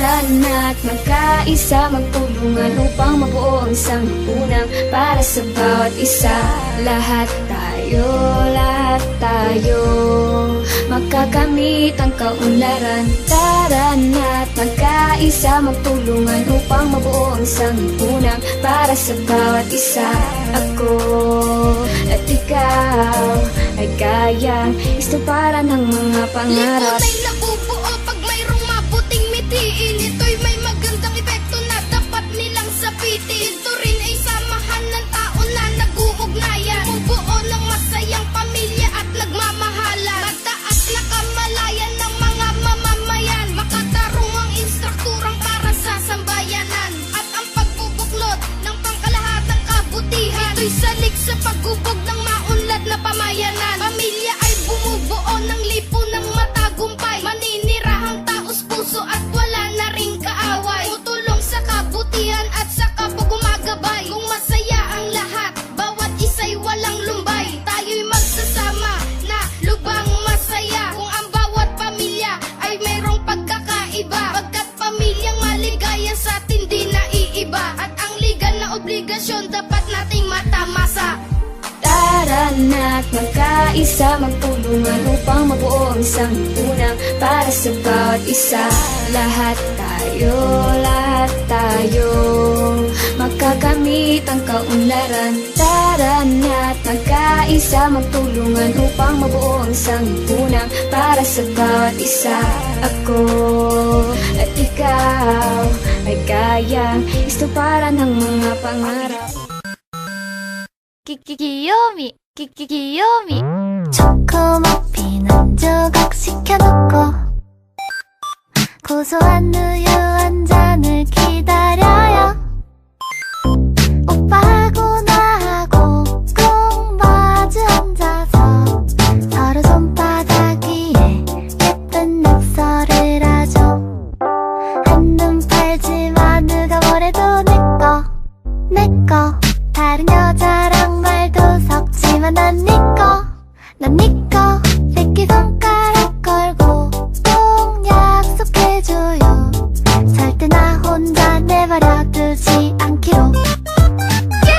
Tara na't magkaisa, magtulungan upang mabuo ang isang lipunan para sa bawat isa. Lahat tayo magkakamit ang kaunlaran. Tara na't magkaisa, magtulungan upang mabuo ang isang lipunan para sa bawat isa. Ako at ikaw ay kayang istuparan ng mga pangarap. Lipunay nabubuo pag mayroong mabuting mitiin. Ito'y may magandang epekto na dapat nilang sapitin. Ito rin ay samahan ng tao na nag-uugnayan, bumubuo ng masayang pamilya at nagmamahalan. Mataas na kamalayan ng mga mamamayan, makatarong ang instrukturang para sa sambayanan. At ang pagbubuklod ng pangkalahatang kabutihan, ito'y salik sa paghubog ng maunlad na pamayanan. Pamilya ay bumubuo ng lipunang matagumpay, maninirahang taos puso at wala na ring kaaway. Tutulong sa kabutihan at sa kapwa gumagabay. Kung masaya ang lahat, bawat isa'y walang lumbay. Tayo'y magsasama na lubang masaya. Kung ang bawat pamilya ay mayroong pagkakaiba, pagkat pamilyang maligaya sa atin di naiiba. At ang legal na obligasyon dapat nating matamasa. Tara na't magkaisa, magtulungan upang mabuo ang isang lipunan para sa bawat isa. Lahat tayo magkakamit ang kaunlaran. Tara na't magkaisa, magtulungan upang mabuo ang isang lipunan para sa bawat isa. Ako at ikaw ay kayang istuparan ng mga pangarap. 귀요미 귀요미 초코머핀 한 조각 시켜놓고 고소한 우유 한 잔을 기다려요. 오빠하고 나하고 꼭 마주 앉아서 서로 손바닥 위에 예쁜 낙서를 하죠. 한눈 팔지마 누가 뭐래도 내꺼 다른 여자랑 말도 섞지만 난 니꺼 새끼 손